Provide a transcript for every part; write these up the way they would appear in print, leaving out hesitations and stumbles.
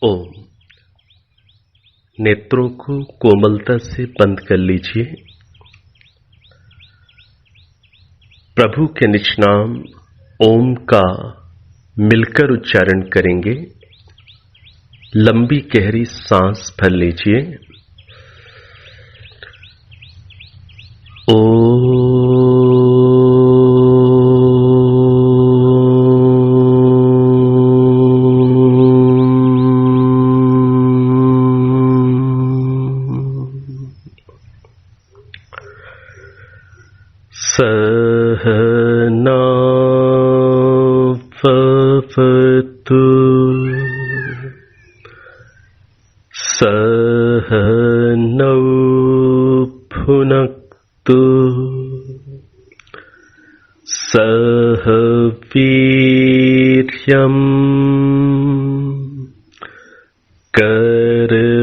ओम। नेत्रों को कोमलता से बंद कर लीजिए। प्रभु के निज नाम ओम का मिलकर उच्चारण करेंगे। लंबी गहरी सांस भर लीजिए। सहना भवतु सहनौ भुनक्तु सह वीर्यम् करवावहै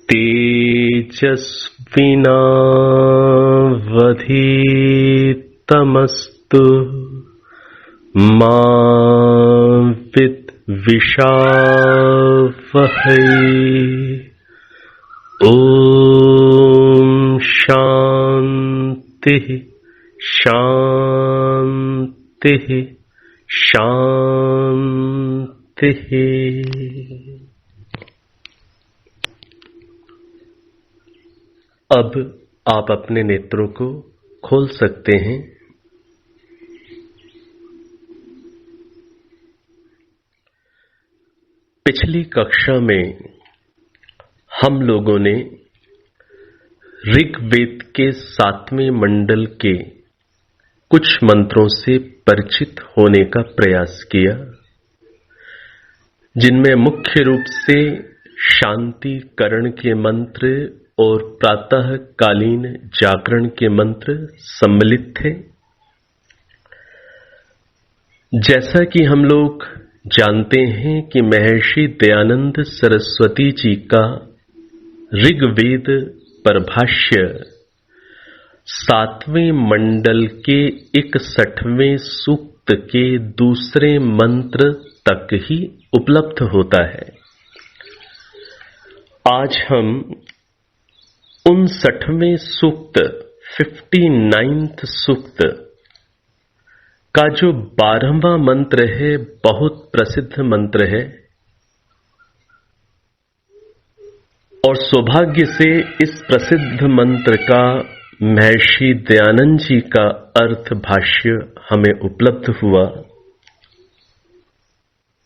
तेजस्विनावधीतमस्तु मा विद्विषावहै। ओम शांति शांति शांति। अब आप अपने नेत्रों को खोल सकते हैं। पिछली कक्षा में हम लोगों ने ऋग्वेद के 7वें मंडल के कुछ मंत्रों से परिचित होने का प्रयास किया, जिनमें मुख्य रूप से शांतिकरण के मंत्र और प्रातःकालीन जागरण के मंत्र सम्मिलित थे। जैसा कि हम लोग जानते हैं कि महर्षि दयानंद सरस्वती जी का ऋग्वेद परभाष्य 7वें मंडल के 61वें सूक्त के दूसरे मंत्र तक ही उपलब्ध होता है। आज हम 59वें सूक्त 59th सूक्त का जो 12वां मंत्र है, बहुत प्रसिद्ध मंत्र है और सौभाग्य से इस प्रसिद्ध मंत्र का महर्षि दयानंद जी का अर्थ भाष्य हमें उपलब्ध हुआ।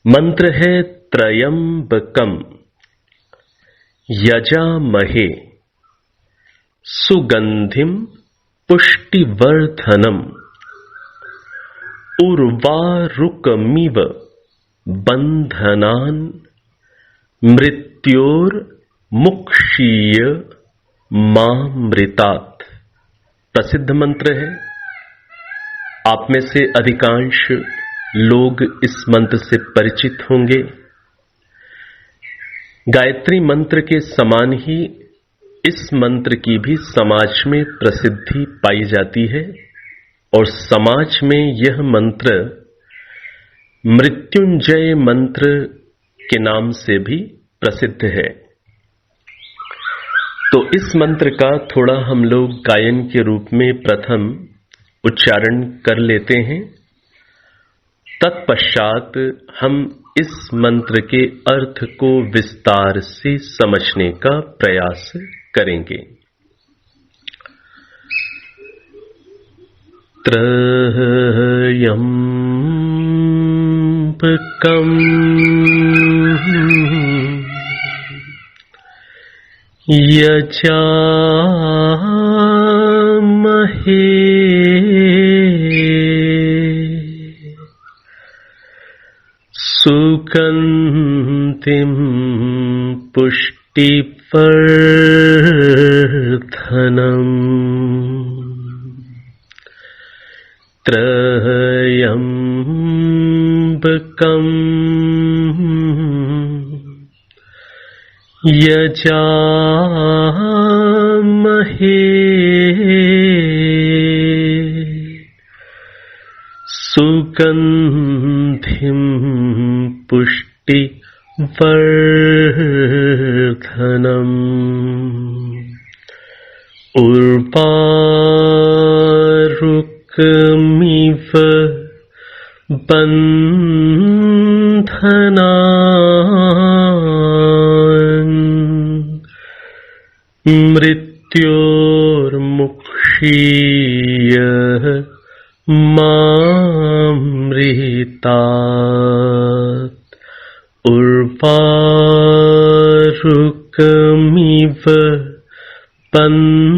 मंत्र है त्रयंबकम यजामहे सुगंधिम पुष्टिवर्धनम उर्वारुकमिव बंधनान मृत्योर्मुक्षीय मामृतात्। प्रसिद्ध मंत्र है। आप में से अधिकांश लोग इस मंत्र से परिचित होंगे। गायत्री मंत्र के समान ही इस मंत्र की भी समाज में प्रसिद्धि पाई जाती है और समाज में यह मंत्र मृत्युंजय मंत्र के नाम से भी प्रसिद्ध है। तो इस मंत्र का थोड़ा हम लोग गायन के रूप में प्रथम उच्चारण कर लेते हैं। तत्पश्चात हम इस मंत्र के अर्थ को विस्तार से समझने का प्रयास करेंगे। त्रयंबकम यजामहे सुगंधिम पुष्टिवर्धनम त्रयंबकम यजामहे सुगंधिं पुष्टिवर्धनम् उर्वारुकमिव बन्धनान् मृत्योर्मुक्षीयः मामृतात् उर्वारुकमिव बन्धनान्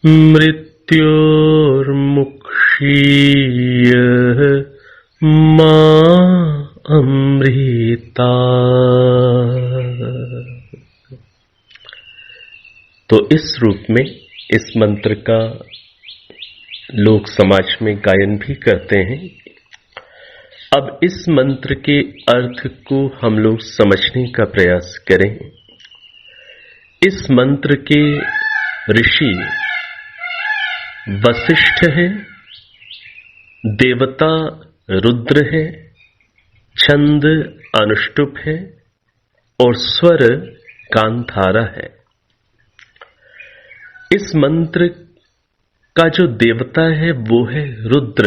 मृत्योर्मुक्षीयः मामृतात्। तो इस रूप में इस मंत्र का लोक समाज में गायन भी करते हैं। अब इस मंत्र के अर्थ को हम लोग समझने का प्रयास करें। इस मंत्र के ऋषि वशिष्ठ है, देवता रुद्र है, छंद अनुष्टुप है और स्वर गांधारा है। इस मंत्र का जो देवता है वो है रुद्र।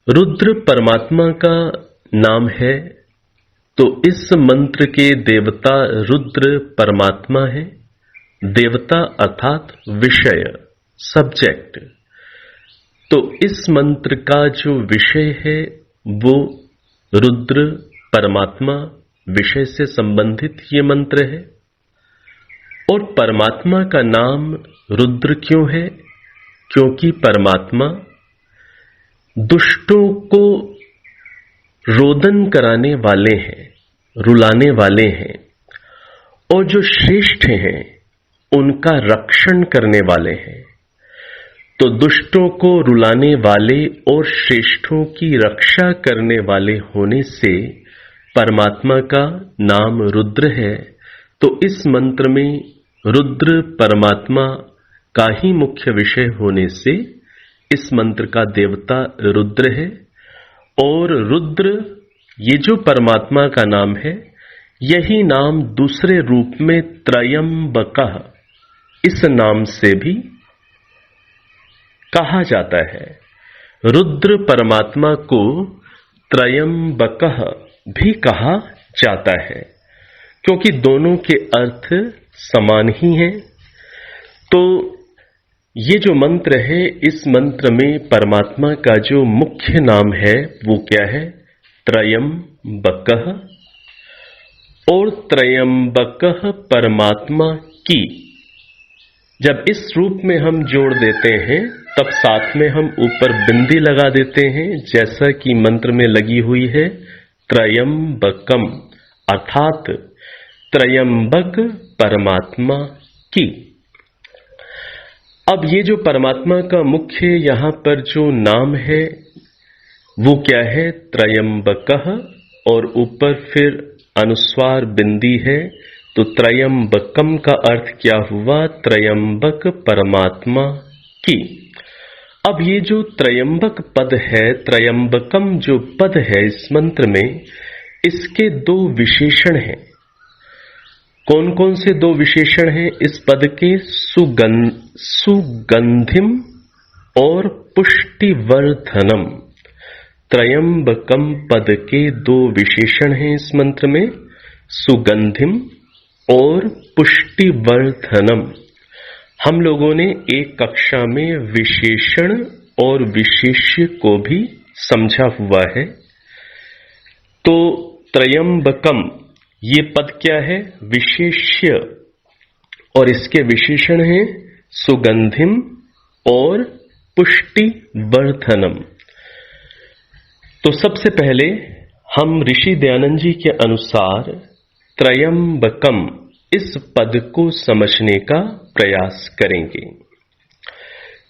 रुद्र परमात्मा का नाम है, तो इस मंत्र के देवता रुद्र परमात्मा है। देवता अर्थात विषय, सब्जेक्ट। तो इस मंत्र का जो विषय है वो रुद्र परमात्मा, विषय से संबंधित ये मंत्र है। और परमात्मा का नाम रुद्र क्यों है? क्योंकि परमात्मा दुष्टों को रोदन कराने वाले हैं, रुलाने वाले हैं, और जो श्रेष्ठ हैं उनका रक्षण करने वाले हैं। तो दुष्टों को रुलाने वाले और श्रेष्ठों की रक्षा करने वाले होने से परमात्मा का नाम रुद्र है। तो इस मंत्र में रुद्र परमात्मा का ही मुख्य विषय होने से इस मंत्र का देवता रुद्र है। और रुद्र ये जो परमात्मा का नाम है, यही नाम दूसरे रूप में त्रयंबकः इस नाम से भी कहा जाता है। रुद्र परमात्मा को त्रयंबकः भी कहा जाता है, क्योंकि दोनों के अर्थ समान ही हैं। तो ये जो मंत्र है, इस मंत्र में परमात्मा का जो मुख्य नाम है वो क्या है? त्रयंबकः। और त्रयंबकः परमात्मा की जब इस रूप में हम जोड़ देते हैं तब साथ में हम ऊपर बिंदी लगा देते हैं, जैसा कि मंत्र में लगी हुई है त्रयंबकम, अर्थात त्रयंबक परमात्मा की। अब ये जो परमात्मा का मुख्य यहां पर जो नाम है वो क्या है? त्रयंबकः, और ऊपर फिर अनुस्वार बिंदी है, तो त्रयंबकम का अर्थ क्या हुआ? त्रयंबक परमात्मा की। अब ये जो त्रयंबक पद है, त्रयंबकम जो पद है इस मंत्र में, इसके दो विशेषण हैं। कौन कौन से दो विशेषण हैं इस पद के? सुगंधिम और पुष्टिवर्धनम। त्रयंबकम पद के दो विशेषण हैं इस मंत्र में, सुगंधिम और पुष्टिवर्धनम। हम लोगों ने एक कक्षा में विशेषण और विशेष्य को भी समझा हुआ है। तो त्रयंबकम ये पद क्या है? विशेष्य, और इसके विशेषण हैं सुगंधिम और पुष्टिवर्धनम। तो सबसे पहले हम ऋषि दयानंद जी के अनुसार त्रयंबकम इस पद को समझने का प्रयास करेंगे।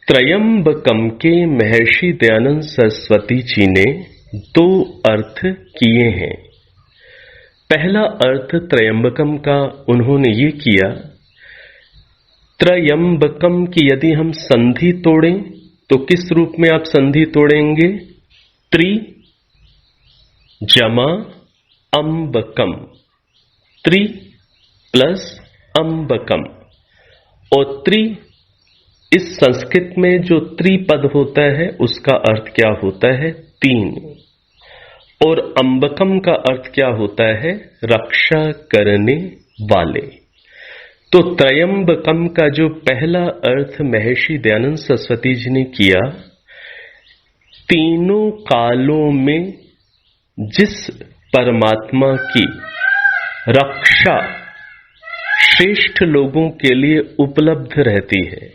त्रयंबकम के महर्षि दयानंद सरस्वती जी ने दो अर्थ किए हैं। पहला अर्थ त्रयंबकम का उन्होंने ये किया, त्रयंबकम की यदि हम संधि तोड़ें तो किस रूप में आप संधि तोड़ेंगे? त्रि जमा अंबकम, त्रि प्लस अंबकम। और त्रि, इस संस्कृत में जो त्रिपद होता है उसका अर्थ क्या होता है? तीन। और अंबकम का अर्थ क्या होता है? रक्षा करने वाले। तो त्रयंबकम का जो पहला अर्थ महर्षि दयानंद सरस्वती जी ने किया, तीनों कालों में जिस परमात्मा की रक्षा श्रेष्ठ लोगों के लिए उपलब्ध रहती है,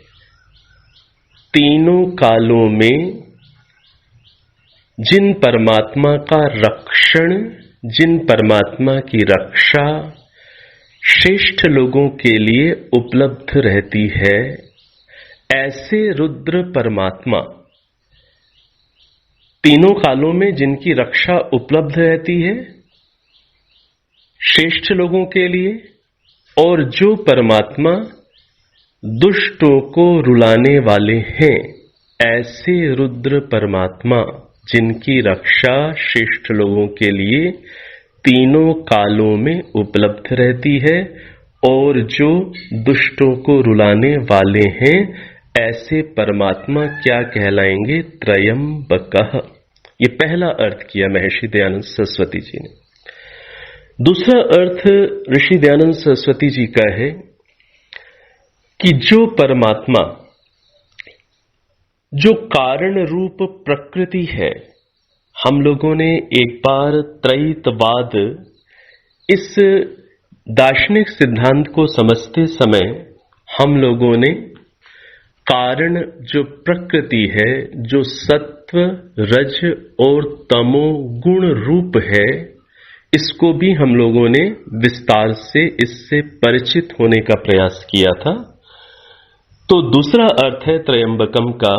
तीनों कालों में जिन परमात्मा का रक्षण, जिन परमात्मा की रक्षा श्रेष्ठ लोगों के लिए उपलब्ध रहती है, ऐसे रुद्र परमात्मा, तीनों कालों में जिनकी रक्षा उपलब्ध रहती है श्रेष्ठ लोगों के लिए, और जो परमात्मा दुष्टों को रुलाने वाले हैं, ऐसे रुद्र परमात्मा जिनकी रक्षा श्रेष्ठ लोगों के लिए तीनों कालों में उपलब्ध रहती है, और जो दुष्टों को रुलाने वाले हैं, ऐसे परमात्मा क्या कहलाएंगे? त्रयंबकः। ये पहला अर्थ किया महर्षि दयानंद सरस्वती जी ने। दूसरा अर्थ ऋषि दयानंद सरस्वती जी का है कि जो परमात्मा, जो कारण रूप प्रकृति है, हम लोगों ने एक बार त्रैतवाद, इस दार्शनिक सिद्धांत को समझते समय हम लोगों ने कारण जो प्रकृति है, जो सत्व रज और तमो गुण रूप है, इसको भी हम लोगों ने विस्तार से इससे परिचित होने का प्रयास किया था। तो दूसरा अर्थ है त्रयंबकम का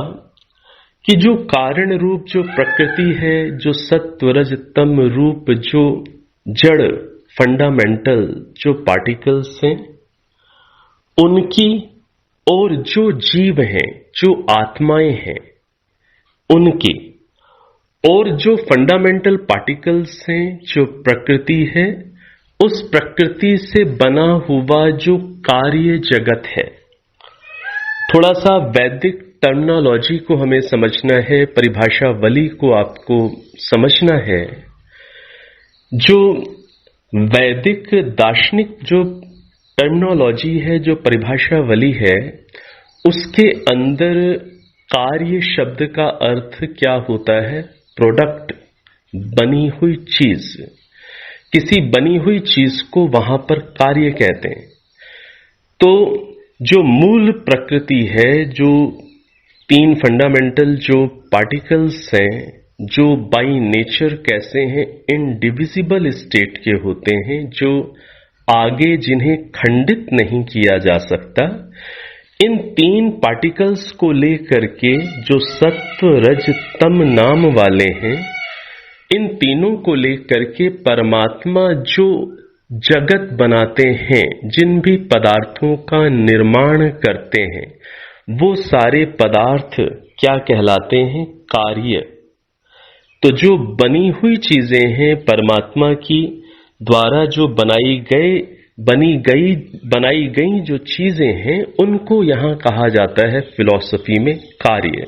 कि जो कारण रूप जो प्रकृति है, जो सत्व रज तम रूप जो जड़ फंडामेंटल जो पार्टिकल्स हैं उनकी, और जो जीव हैं, जो आत्माएं हैं उनकी, और जो फंडामेंटल पार्टिकल्स हैं, जो प्रकृति है, उस प्रकृति से बना हुआ जो कार्य जगत है। थोड़ा सा वैदिक टर्मिनोलॉजी को हमें समझना है, परिभाषावली को आपको समझना है। जो वैदिक दार्शनिक जो टर्मिनोलॉजी है, जो परिभाषावली है, उसके अंदर कार्य शब्द का अर्थ क्या होता है? प्रोडक्ट, बनी हुई चीज। किसी बनी हुई चीज को वहां पर कार्य कहते हैं। तो जो मूल प्रकृति है, जो तीन फंडामेंटल जो पार्टिकल्स हैं, जो बाई नेचर कैसे हैं? इनडिविजिबल स्टेट के होते हैं, जो आगे जिन्हें खंडित नहीं किया जा सकता। इन तीन पार्टिकल्स को लेकर के जो सत्व रज तम नाम वाले हैं, इन तीनों को लेकर के परमात्मा जो जगत बनाते हैं, जिन भी पदार्थों का निर्माण करते हैं, वो सारे पदार्थ क्या कहलाते हैं? कार्य। तो जो बनी हुई चीजें हैं, परमात्मा की द्वारा जो बनाई गई जो चीजें हैं, उनको यहां कहा जाता है फिलॉसफी में कार्य।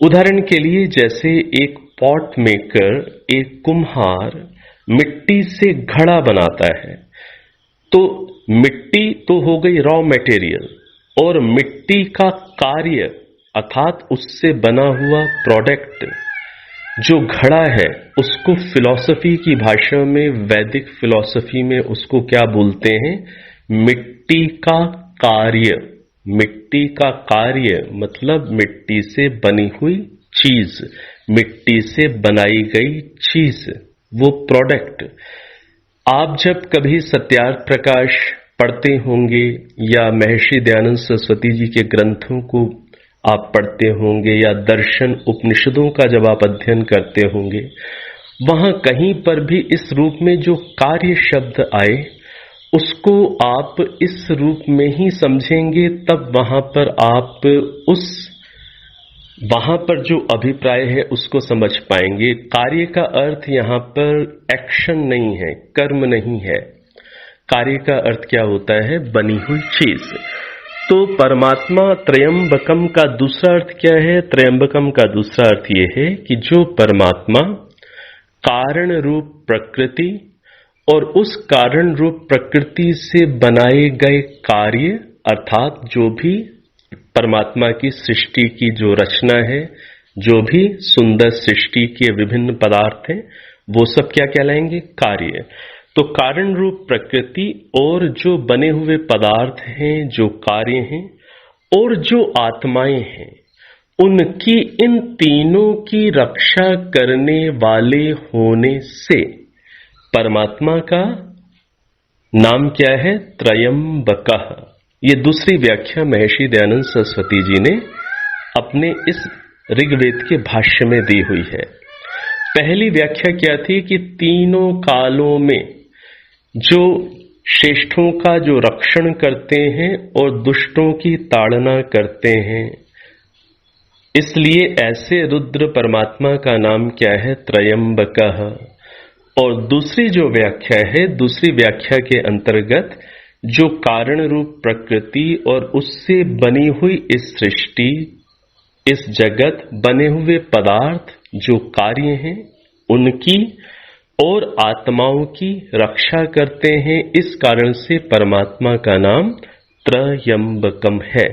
उदाहरण के लिए जैसे एक पॉट मेकर, एक कुम्हार मिट्टी से घड़ा बनाता है, तो मिट्टी तो हो गई रॉ मटेरियल, और मिट्टी का कार्य अर्थात उससे बना हुआ प्रोडक्ट जो घड़ा है, उसको फिलॉसफी की भाषा में, वैदिक फिलॉसफी में उसको क्या बोलते हैं? मिट्टी का कार्य। मिट्टी का कार्य मतलब मिट्टी से बनी हुई चीज, मिट्टी से बनाई गई चीज, वो प्रोडक्ट। आप जब कभी सत्यार्थ प्रकाश पढ़ते होंगे या महर्षि दयानंद सरस्वती जी के ग्रंथों को आप पढ़ते होंगे, या दर्शन उपनिषदों का जब आप अध्ययन करते होंगे, वहां कहीं पर भी इस रूप में जो कार्य शब्द आए, उसको आप इस रूप में ही समझेंगे, तब वहां पर जो अभिप्राय है उसको समझ पाएंगे। कार्य का अर्थ यहां पर एक्शन नहीं है, कर्म नहीं है। कार्य का अर्थ क्या होता है? बनी हुई चीज। तो परमात्मा त्रयंबकम का दूसरा अर्थ क्या है? त्रयंबकम का दूसरा अर्थ यह है कि जो परमात्मा कारण रूप प्रकृति और उस कारण रूप प्रकृति से बनाए गए कार्य, अर्थात जो भी परमात्मा की सृष्टि की जो रचना है, जो भी सुंदर सृष्टि के विभिन्न पदार्थ हैं, वो सब क्या कहलाएंगे? कार्य। तो कारण रूप प्रकृति और जो बने हुए पदार्थ हैं, जो कार्य हैं और जो आत्माएं हैं, उनकी इन तीनों की रक्षा करने वाले होने से परमात्मा का नाम क्या है? त्रयंबकः। ये दूसरी व्याख्या महर्षि दयानंद सरस्वती जी ने अपने इस ऋग्वेद के भाष्य में दी हुई है। पहली व्याख्या क्या थी कि तीनों कालों में जो श्रेष्ठों का जो रक्षण करते हैं और दुष्टों की ताड़ना करते हैं, इसलिए ऐसे रुद्र परमात्मा का नाम क्या है? त्रयंबकः। और दूसरी जो व्याख्या है, दूसरी व्याख्या के अंतर्गत जो कारण रूप प्रकृति और उससे बनी हुई इस सृष्टि, इस जगत, बने हुए पदार्थ, जो कार्य हैं, उनकी और आत्माओं की रक्षा करते हैं, इस कारण से परमात्मा का नाम त्रयंबकम है।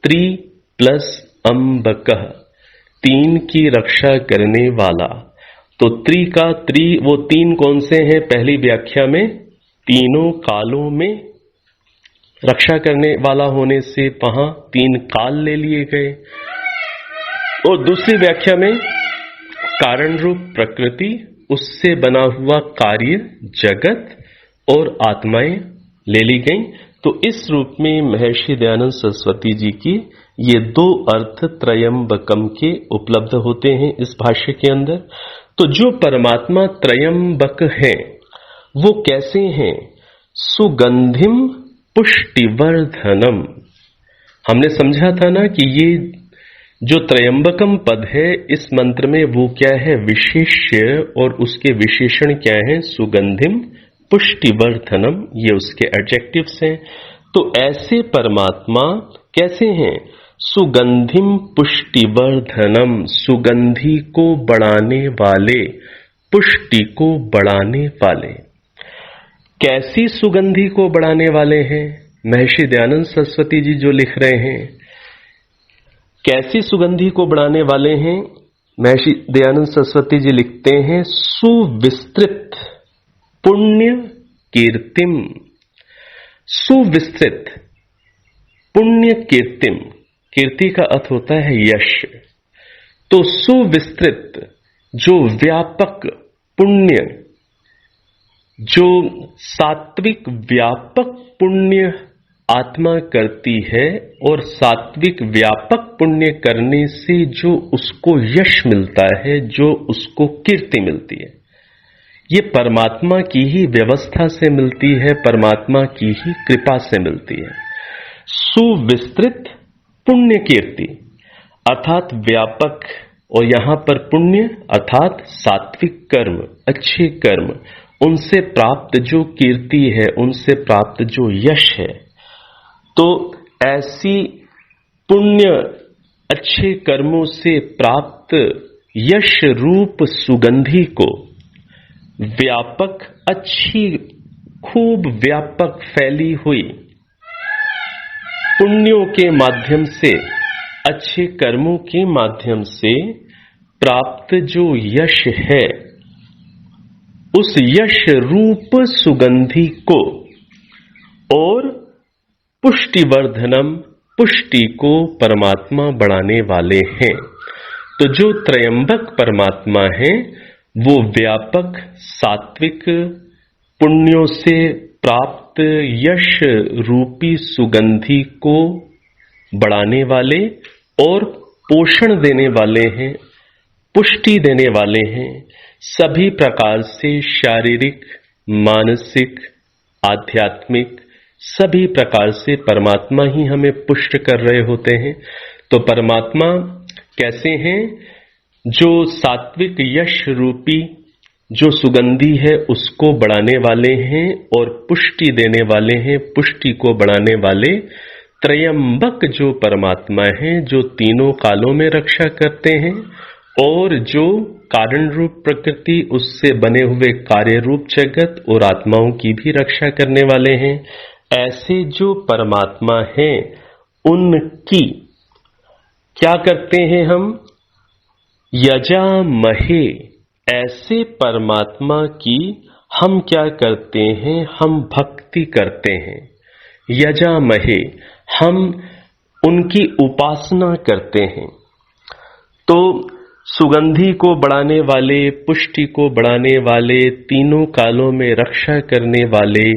त्रि प्लस अंबकः, तीन की रक्षा करने वाला। तो त्रि का त्रि, वो तीन कौन से हैं? पहली व्याख्या में तीनों कालों में रक्षा करने वाला होने से वहां तीन काल ले लिए गए, और दूसरी व्याख्या में कारण रूप प्रकृति, उससे बना हुआ कार्य, जगत और आत्माएं ले ली गई। तो इस रूप में महर्षि दयानंद सरस्वती जी की ये दो अर्थ त्रयंबकम के उपलब्ध होते हैं इस भाष्य के अंदर। तो जो परमात्मा त्रयंबक हैं, वो कैसे हैं? सुगंधिम पुष्टिवर्धनम। हमने समझा था ना कि ये जो त्रयंबकम पद है इस मंत्र में, वो क्या है? विशेष्य, और उसके विशेषण क्या है? सुगंधिम पुष्टिवर्धनम, ये उसके एडजेक्टिव्स हैं। तो ऐसे परमात्मा कैसे हैं? सुगंधिम पुष्टिवर्धनम, सुगंधि को बढ़ाने वाले, पुष्टि को बढ़ाने वाले। कैसी सुगंधि को बढ़ाने वाले हैं? महर्षि दयानंद सरस्वती जी जो लिख रहे हैं, कैसी सुगंधि को बढ़ाने वाले हैं? महर्षि दयानंद सरस्वती जी लिखते हैं, सुविस्तृत पुण्य कीर्तिम। सुविस्तृत पुण्य कीर्तिम, कीर्ति का अर्थ होता है यश। तो सुविस्तृत, जो व्यापक पुण्य, जो सात्विक व्यापक पुण्य आत्मा करती है, और सात्विक व्यापक पुण्य करने से जो उसको यश मिलता है, जो उसको कीर्ति मिलती है, ये परमात्मा की ही व्यवस्था से मिलती है, परमात्मा की ही कृपा से मिलती है। सुविस्तृत पुण्य कीर्ति अर्थात व्यापक, और यहां पर पुण्य अर्थात सात्विक कर्म, अच्छे कर्म, उनसे प्राप्त जो कीर्ति है, उनसे प्राप्त जो यश है। तो ऐसी पुण्य अच्छे कर्मों से प्राप्त यश रूप सुगंधि को व्यापक, अच्छी, खूब व्यापक फैली हुई पुण्यों के माध्यम से, अच्छे कर्मों के माध्यम से प्राप्त जो यश है, उस यश रूप सुगंधि को और पुष्टिवर्धनम, पुष्टि को परमात्मा बढ़ाने वाले हैं। तो जो त्रयंबक परमात्मा है, वो व्यापक सात्विक पुण्यों से प्राप्त यश रूपी सुगंधि को बढ़ाने वाले और पोषण देने वाले हैं, पुष्टि देने वाले हैं, सभी प्रकार से शारीरिक, मानसिक, आध्यात्मिक सभी प्रकार से परमात्मा ही हमें पुष्ट कर रहे होते हैं। तो परमात्मा कैसे हैं? जो सात्विक यश रूपी जो सुगंधी है उसको बढ़ाने वाले हैं और पुष्टि देने वाले हैं, पुष्टि को बढ़ाने वाले त्रयंबक जो परमात्मा हैं, जो तीनों कालों में रक्षा करते हैं और जो कारण रूप प्रकृति, उससे बने हुए कार्य रूप जगत और आत्माओं की भी रक्षा करने वाले हैं। ऐसे जो परमात्मा हैं उनकी क्या करते हैं हम? यजामहे। ऐसे परमात्मा की हम क्या करते हैं? हम भक्ति करते हैं। यजामहे, हम उनकी उपासना करते हैं। तो सुगंधि को बढ़ाने वाले, पुष्टि को बढ़ाने वाले, तीनों कालों में रक्षा करने वाले,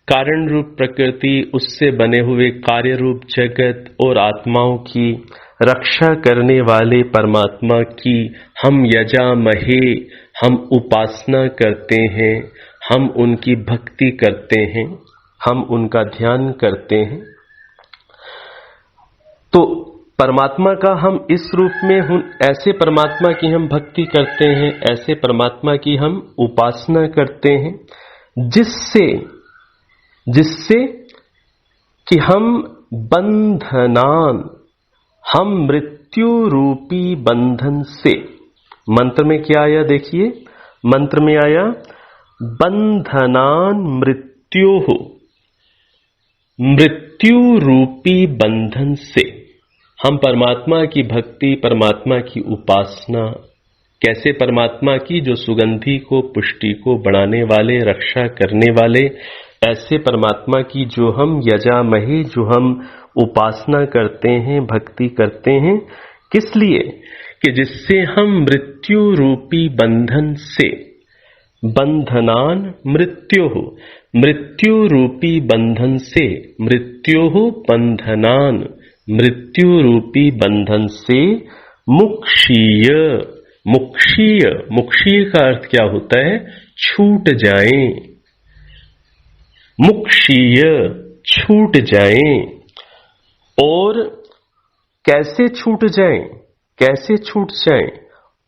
कारण रूप प्रकृति, उससे बने हुए कार्य रूप जगत और आत्माओं की रक्षा करने वाले परमात्मा की हम यजामहे, हम उपासना करते हैं, हम उनकी भक्ति करते हैं, हम उनका ध्यान करते हैं। तो परमात्मा का हम इस रूप में ऐसे परमात्मा की हम भक्ति करते हैं, ऐसे परमात्मा की हम उपासना करते हैं, जिससे कि हम बंधनान, हम मृत्यु रूपी बंधन से, मंत्र में क्या आया देखिए, मंत्र में आया बंधनान मृत्योः, मृत्यु रूपी बंधन से हम परमात्मा की भक्ति, परमात्मा की उपासना, कैसे परमात्मा की? जो सुगंधि को, पुष्टि को बढ़ाने वाले, रक्षा करने वाले, ऐसे परमात्मा की जो हम यजामहे, जो हम उपासना करते हैं, भक्ति करते हैं। किस लिए? कि जिससे हम मृत्यु रूपी बंधन से, बंधनान मृत्योः, मृत्यु रूपी बंधन से, मृत्योः बंधनान, मृत्यु रूपी बंधन से मुक्षीय, मुक्षीय, मुक्षीय का अर्थ क्या होता है? छूट जाएं, मुक्षीय, छूट जाएं। और कैसे छूट जाएं? कैसे छूट जाएं?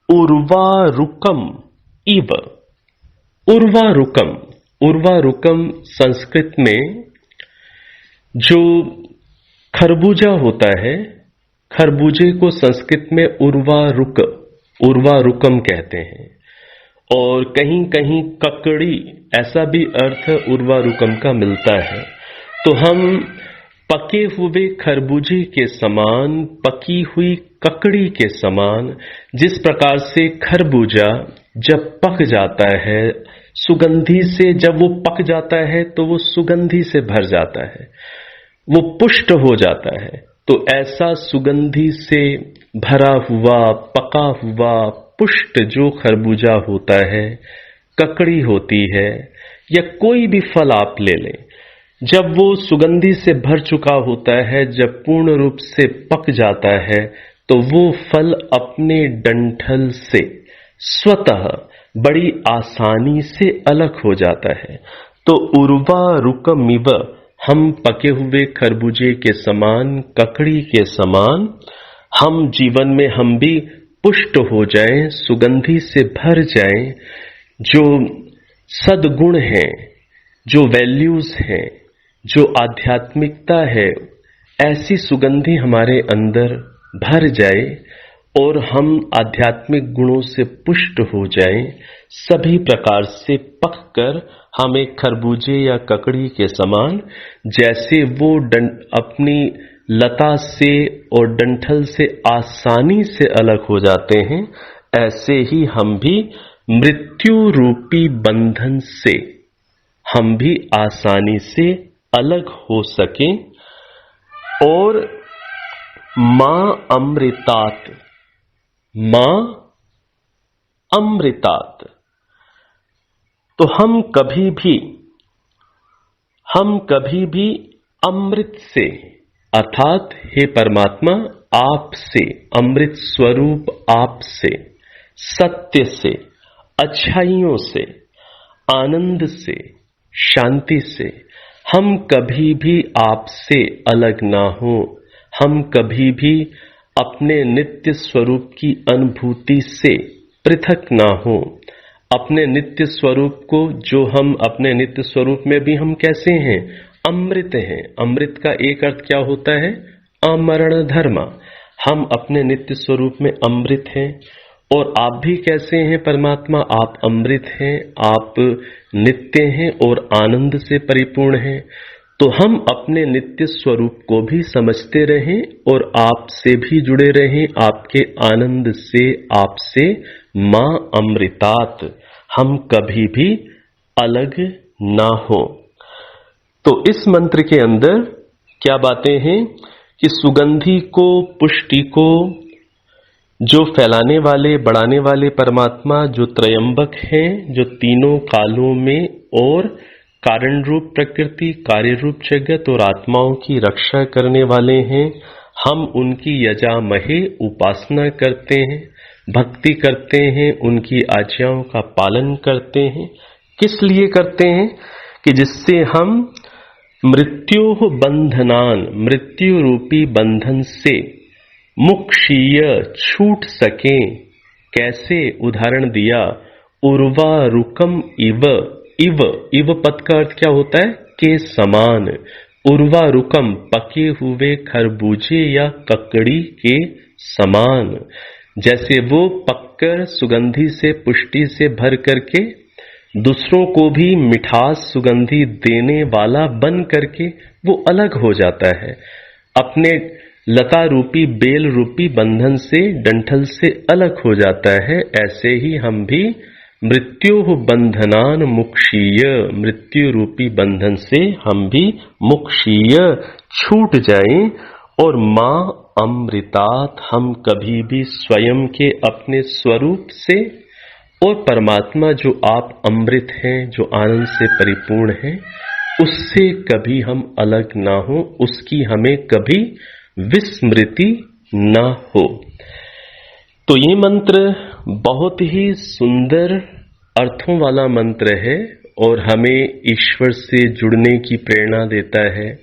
उर्वारुकम इव, उर्वारुकम, उर्वारुकम संस्कृत में जो खरबूजा होता है, खरबूजे को संस्कृत में उर्वारुक, उर्वारुकम कहते हैं। और कहीं कहीं ककड़ी, ऐसा भी अर्थ उर्वारुकम का मिलता है। तो हम पके हुए खरबूजे के समान, पकी हुई ककड़ी के समान, जिस प्रकार से खरबूजा जब पक जाता है, सुगंधि से जब वो पक जाता है तो वो सुगंधि से भर जाता है, वो पुष्ट हो जाता है। तो ऐसा सुगंधि से भरा हुआ, पका हुआ, पुष्ट जो खरबूजा होता है, ककड़ी होती है, या कोई भी फल आप ले लें, जब वो सुगंधि से भर चुका होता है, जब पूर्ण रूप से पक जाता है, तो वो फल अपने डंठल से स्वतः बड़ी आसानी से अलग हो जाता है। तो उर्वारुकमिव, हम पके हुए खरबूजे के समान, ककड़ी के समान, हम जीवन में हम भी पुष्ट हो जाएं, सुगंधि से भर जाएं। जो सद्गुण हैं, जो वैल्यूज हैं, जो आध्यात्मिकता है, ऐसी सुगंधि हमारे अंदर भर जाए और हम आध्यात्मिक गुणों से पुष्ट हो जाएं, सभी प्रकार से पककर हम एक खरबूजे या ककड़ी के समान, जैसे वो अपनी लता से और डंठल से आसानी से अलग हो जाते हैं, ऐसे ही हम भी मृत्यु रूपी बंधन से हम भी आसानी से अलग हो सकें। और मां अमृतात, मां अमृतात, तो हम कभी भी अमृत से, अर्थात हे परमात्मा आपसे, अमृत स्वरूप आपसे, सत्य से, अच्छाइयों से, आनंद से, शांति से। हम कभी भी आपसे अलग ना हो, हम कभी भी अपने नित्य स्वरूप की अनुभूति से पृथक ना हो। अपने नित्य स्वरूप को, जो हम अपने नित्य स्वरूप में भी हम कैसे हैं? अमृत हैं। अमृत का एक अर्थ क्या होता है? अमरण धर्म। हम अपने नित्य स्वरूप में अमृत हैं। और आप भी कैसे हैं परमात्मा? आप अमृत हैं, आप नित्य हैं और आनंद से परिपूर्ण हैं। तो हम अपने नित्य स्वरूप को भी समझते रहें और आपसे भी जुड़े रहें, आपके आनंद से, आपसे मां अमृतात हम कभी भी अलग ना हो। तो इस मंत्र के अंदर क्या बातें हैं कि सुगंधि को, पुष्टि को, जो फैलाने वाले, बढ़ाने वाले परमात्मा, जो त्रयंबक हैं, जो तीनों कालों में और कारण रूप प्रकृति, कार्य रूप जगत और आत्माओं की रक्षा करने वाले हैं, हम उनकी यजामहे उपासना करते हैं, भक्ति करते हैं, उनकी आज्ञाओं का पालन करते हैं। किस लिए करते हैं? कि जिससे हम मृत्योः बंधनान, मृत्यु रूपी बंधन से मुक्षीय छूट सके। कैसे? उदाहरण दिया, उर्वारुकम इव। इव, इव पद का अर्थ क्या होता है? के समान। उर्वारुकम, पके हुए खरबूजे या ककड़ी के समान। जैसे वो पककर सुगंधि से, पुष्टि से भर करके दूसरों को भी मिठास सुगंधि देने वाला बन करके वो अलग हो जाता है, अपने लता रूपी, बेल रूपी बंधन से, डंठल से अलग हो जाता है। ऐसे ही हम भी मृत्योः बंधनान मुक्षीय, मृत्यु रूपी बंधन से हम भी मुक्षीय छूट जाएं और मां अमृतात हम कभी भी स्वयं के अपने स्वरूप से और परमात्मा जो आप अमृत हैं, जो आनंद से परिपूर्ण हैं, उससे कभी हम अलग ना हो, उसकी हमें कभी विस्मृति न हो। तो ये मंत्र बहुत ही सुंदर अर्थों वाला मंत्र है और हमें ईश्वर से जुड़ने की प्रेरणा देता है।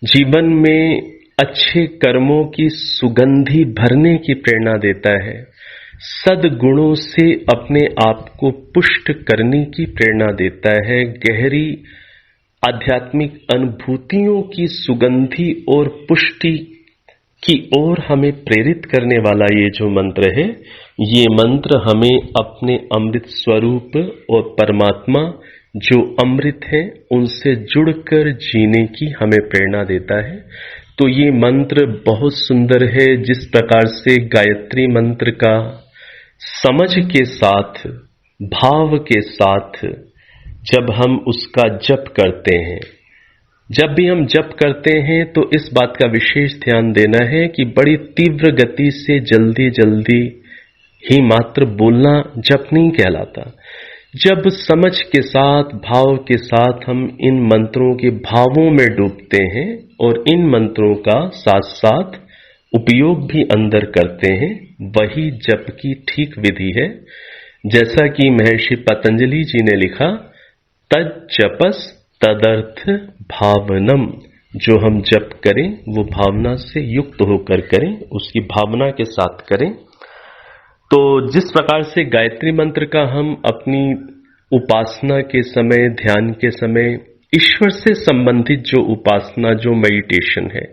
जीवन में अच्छे कर्मों की सुगंधि भरने की प्रेरणा देता है। सद्गुणों से अपने आप को पुष्ट करने की प्रेरणा देता है। गहरी आध्यात्मिक अनुभूतियों की सुगंधि और पुष्टि की ओर हमें प्रेरित करने वाला ये जो मंत्र है, ये मंत्र हमें अपने अमृत स्वरूप और परमात्मा जो अमृत है उनसे जुड़कर जीने की हमें प्रेरणा देता है। तो ये मंत्र बहुत सुंदर है। जिस प्रकार से गायत्री मंत्र का समझ के साथ, भाव के साथ जब हम उसका जप करते हैं, जब भी हम जप करते हैं तो इस बात का विशेष ध्यान देना है कि बड़ी तीव्र गति से जल्दी जल्दी ही मात्र बोलना जप नहीं कहलाता। जब समझ के साथ, भाव के साथ हम इन मंत्रों के भावों में डूबते हैं और इन मंत्रों का साथ साथ उपयोग भी अंदर करते हैं, वही जप की ठीक विधि है। जैसा कि महर्षि पतंजलि जी ने लिखा, तज्जपस तदर्थ भावनम, जो हम जप करें वो भावना से युक्त होकर करें, उसकी भावना के साथ करें। तो जिस प्रकार से गायत्री मंत्र का हम अपनी उपासना के समय, ध्यान के समय ईश्वर से संबंधित जो उपासना, जो मेडिटेशन है,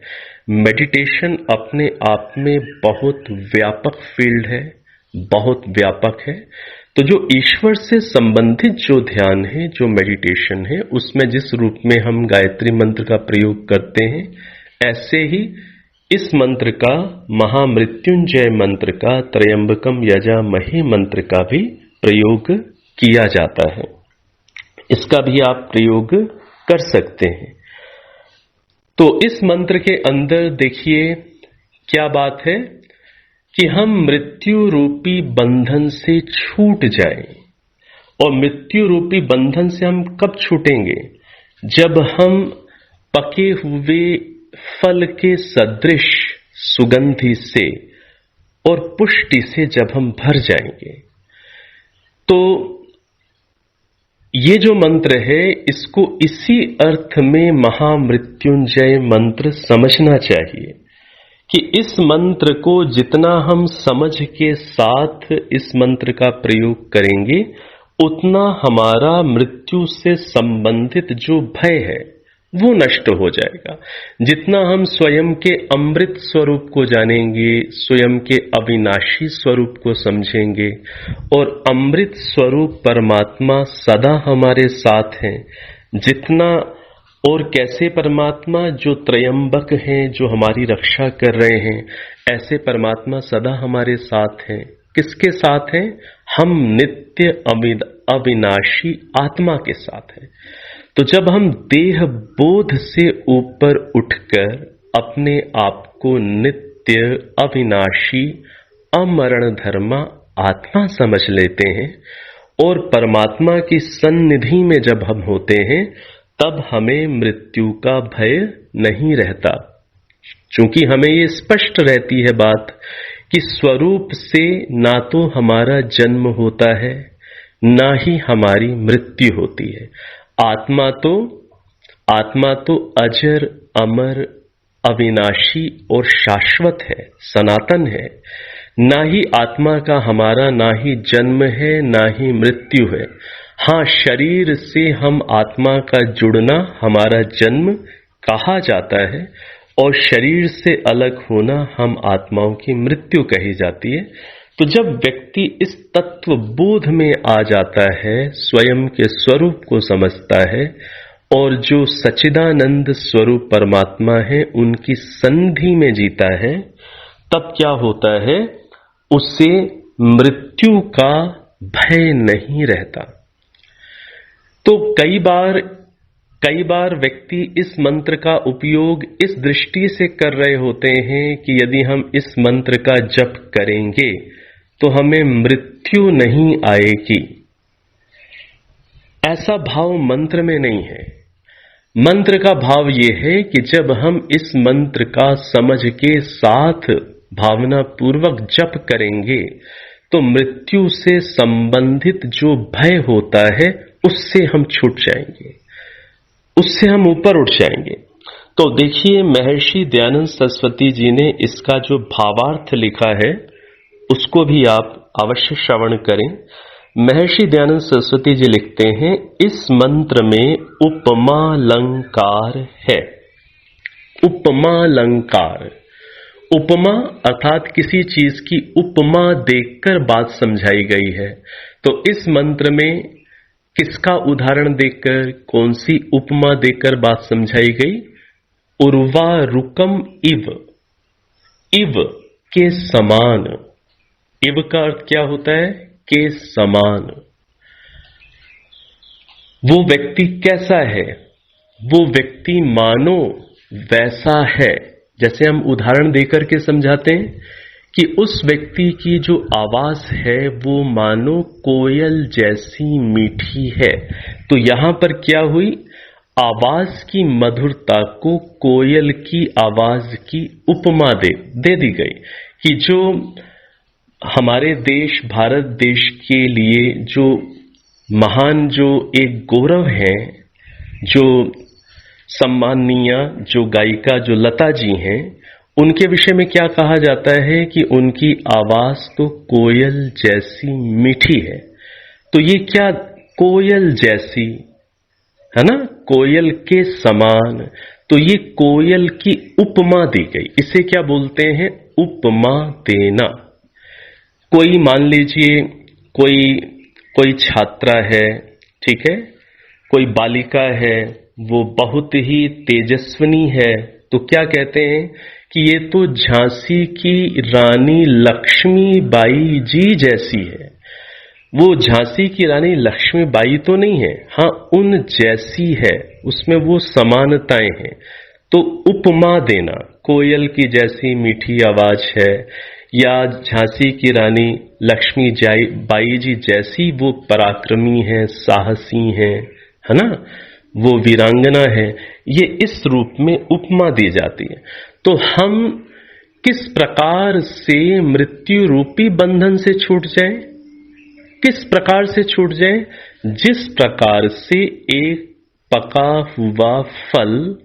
मेडिटेशन अपने आप में बहुत व्यापक फील्ड है, बहुत व्यापक है। तो जो ईश्वर से संबंधित जो ध्यान है, जो मेडिटेशन है, उसमें जिस रूप में हम गायत्री मंत्र का प्रयोग करते हैं, ऐसे ही इस मंत्र का, महामृत्युंजय मंत्र का, त्रयंबकम यजामहे मंत्र का भी प्रयोग किया जाता है। इसका भी आप प्रयोग कर सकते हैं। तो इस मंत्र के अंदर देखिए क्या बात है कि हम मृत्यु रूपी बंधन से छूट जाएं। और मृत्यु रूपी बंधन से हम कब छूटेंगे? जब हम पके हुए फल के सदृश सुगंधि से और पुष्टि से जब हम भर जाएंगे। तो ये जो मंत्र है इसको इसी अर्थ में महामृत्युंजय मंत्र समझना चाहिए कि इस मंत्र को जितना हम समझ के साथ इस मंत्र का प्रयोग करेंगे उतना हमारा मृत्यु से संबंधित जो भय है वो नष्ट हो जाएगा। जितना हम स्वयं के अमृत स्वरूप को जानेंगे, स्वयं के अविनाशी स्वरूप को समझेंगे और अमृत स्वरूप परमात्मा सदा हमारे साथ हैं, जितना और कैसे परमात्मा जो त्रयंबक हैं, जो हमारी रक्षा कर रहे हैं, ऐसे परमात्मा सदा हमारे साथ हैं। किसके साथ हैं? हम नित्य अविनाशी आत्मा के साथ हैं। तो जब हम देह बोध से ऊपर उठकर अपने आप को नित्य अविनाशी अमरण धर्मा आत्मा समझ लेते हैं और परमात्मा की सन्निधि में जब हम होते हैं तब हमें मृत्यु का भय नहीं रहता, क्योंकि हमें ये स्पष्ट रहती है बात कि स्वरूप से ना तो हमारा जन्म होता है ना ही हमारी मृत्यु होती है। आत्मा तो अजर अमर अविनाशी और शाश्वत है, सनातन है। ना ही आत्मा का हमारा ना ही जन्म है ना ही मृत्यु है। हाँ, शरीर से हम आत्मा का जुड़ना हमारा जन्म कहा जाता है और शरीर से अलग होना हम आत्माओं की मृत्यु कही जाती है। तो जब व्यक्ति इस तत्व बोध में आ जाता है, स्वयं के स्वरूप को समझता है और जो सच्चिदानंद स्वरूप परमात्मा है उनकी सन्निधि में जीता है, तब क्या होता है? उसे मृत्यु का भय नहीं रहता। तो कई बार व्यक्ति इस मंत्र का उपयोग इस दृष्टि से कर रहे होते हैं कि यदि हम इस मंत्र का जप करेंगे तो हमें मृत्यु नहीं आएगी। ऐसा भाव मंत्र में नहीं है। मंत्र का भाव यह है कि जब हम इस मंत्र का समझ के साथ भावना पूर्वक जप करेंगे तो मृत्यु से संबंधित जो भय होता है उससे हम छूट जाएंगे, उससे हम ऊपर उठ जाएंगे। तो देखिए, महर्षि दयानंद सरस्वती जी ने इसका जो भावार्थ लिखा है उसको भी आप अवश्य श्रवण करें। महर्षि दयानंद सरस्वती जी लिखते हैं, इस मंत्र में उपमालंकार है। उपमालंकार, उपमा अर्थात किसी चीज की उपमा देकर बात समझाई गई है। तो इस मंत्र में किसका उदाहरण देकर, कौन सी उपमा देकर बात समझाई गई? उर्वारुकम इव, इव के समान। इव का अर्थ क्या होता है? के समान। वो व्यक्ति कैसा है? वो व्यक्ति मानो वैसा है, जैसे हम उदाहरण देकर के समझाते हैं कि उस व्यक्ति की जो आवाज है वो मानो कोयल जैसी मीठी है। तो यहां पर क्या हुई? आवाज की मधुरता को कोयल की आवाज की उपमा दे दी गई कि जो हमारे देश भारत देश के लिए जो महान जो एक गौरव है, जो सम्माननीय जो गायिका जो लता जी हैं, उनके विषय में क्या कहा जाता है कि उनकी आवाज तो कोयल जैसी मीठी है। तो ये क्या कोयल जैसी है ना, कोयल के समान। तो ये कोयल की उपमा दी गई। इसे क्या बोलते हैं? उपमा देना। कोई मान लीजिए कोई छात्रा है, ठीक है, कोई बालिका है, वो बहुत ही तेजस्विनी है, तो क्या कहते हैं कि ये तो झांसी की रानी लक्ष्मीबाई जी जैसी है। वो झांसी की रानी लक्ष्मीबाई तो नहीं है, हाँ उन जैसी है, उसमें वो समानताएं हैं। तो उपमा देना, कोयल की जैसी मीठी आवाज है या झांसी की रानी लक्ष्मीबाई जी जैसी वो पराक्रमी है, साहसी है ना, वो वीरांगना है, ये इस रूप में उपमा दी जाती है। तो हम किस प्रकार से मृत्यु रूपी बंधन से छूट जाएं? किस प्रकार से छूट जाएं? जिस प्रकार से एक पका हुआ फल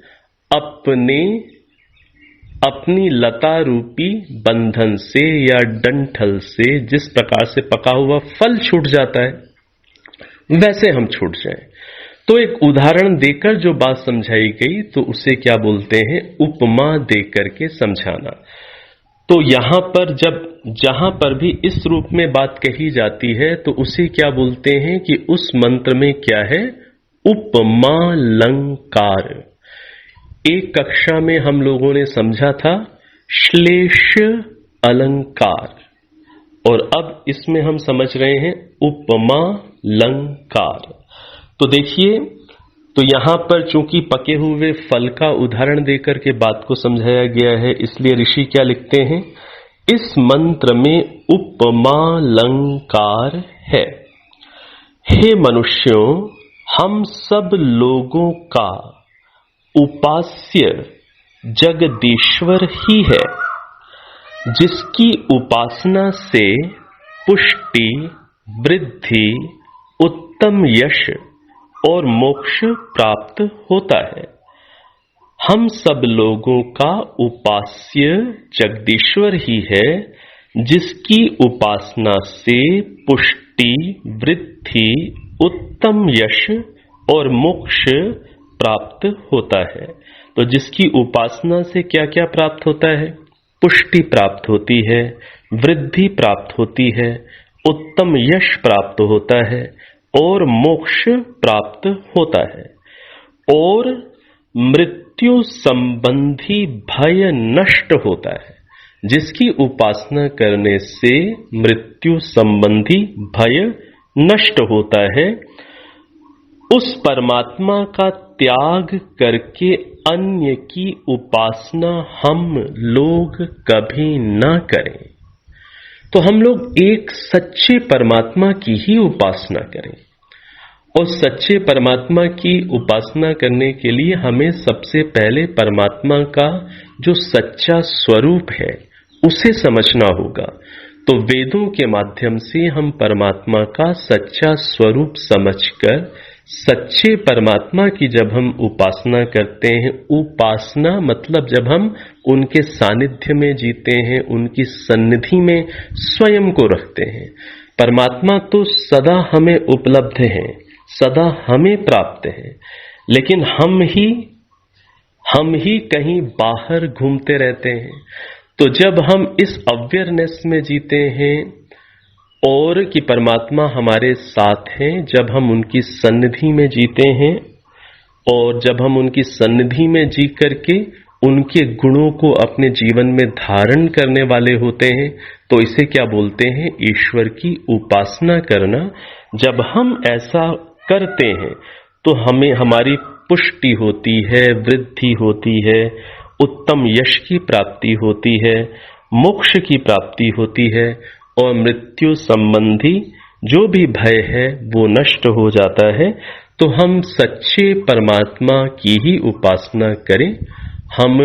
अपनी लता रूपी बंधन से या डंठल से जिस प्रकार से पका हुआ फल छूट जाता है, वैसे हम छूट जाएं। तो एक उदाहरण देकर जो बात समझाई गई तो उसे क्या बोलते हैं, उपमा देकर के समझाना। तो यहां पर जहां पर भी इस रूप में बात कही जाती है तो उसे क्या बोलते हैं कि उस मंत्र में क्या है, उपमालंकार। एक कक्षा में हम लोगों ने समझा था श्लेष अलंकार, और अब इसमें हम समझ रहे हैं उपमालंकार। तो देखिए, तो यहां पर चूंकि पके हुए फल का उदाहरण देकर के बात को समझाया गया है, इसलिए ऋषि क्या लिखते हैं, इस मंत्र में उपमालंकार है। हे मनुष्यों, हम सब लोगों का उपास्य जगदीश्वर ही है, जिसकी उपासना से पुष्टि, वृद्धि, उत्तम यश और मोक्ष प्राप्त होता है। हम सब लोगों का उपास्य जगदीश्वर ही है, जिसकी उपासना से पुष्टि, वृद्धि, उत्तम यश और मोक्ष प्राप्त होता है। तो जिसकी उपासना से क्या क्या प्राप्त होता है, पुष्टि प्राप्त होती है, वृद्धि प्राप्त होती है, उत्तम यश प्राप्त होता है और मोक्ष प्राप्त होता है, और मृत्यु संबंधी भय नष्ट होता है। जिसकी उपासना करने से मृत्यु संबंधी भय नष्ट होता है, उस परमात्मा का त्याग करके अन्य की उपासना हम लोग कभी ना करें। तो हम लोग एक सच्चे परमात्मा की ही उपासना करें, और सच्चे परमात्मा की उपासना करने के लिए हमें सबसे पहले परमात्मा का जो सच्चा स्वरूप है उसे समझना होगा। तो वेदों के माध्यम से हम परमात्मा का सच्चा स्वरूप समझकर सच्चे परमात्मा की जब हम उपासना करते हैं, उपासना मतलब जब हम उनके सानिध्य में जीते हैं, उनकी सन्निधि में स्वयं को रखते हैं। परमात्मा तो सदा हमें उपलब्ध हैं, सदा हमें प्राप्त हैं, लेकिन हम ही कहीं बाहर घूमते रहते हैं। तो जब हम इस अवेयरनेस में जीते हैं और कि परमात्मा हमारे साथ हैं, जब हम उनकी सन्निधि में जीते हैं और जब हम उनकी सन्निधि में जी करके उनके गुणों को अपने जीवन में धारण करने वाले होते हैं, तो इसे क्या बोलते हैं, ईश्वर की उपासना करना। जब हम ऐसा करते हैं तो हमें हमारी पुष्टि होती है, वृद्धि होती है, उत्तम यश की प्राप्ति होती है, मोक्ष की प्राप्ति होती है, और मृत्यु संबंधी जो भी भय है वो नष्ट हो जाता है। तो हम सच्चे परमात्मा की ही उपासना करें। हम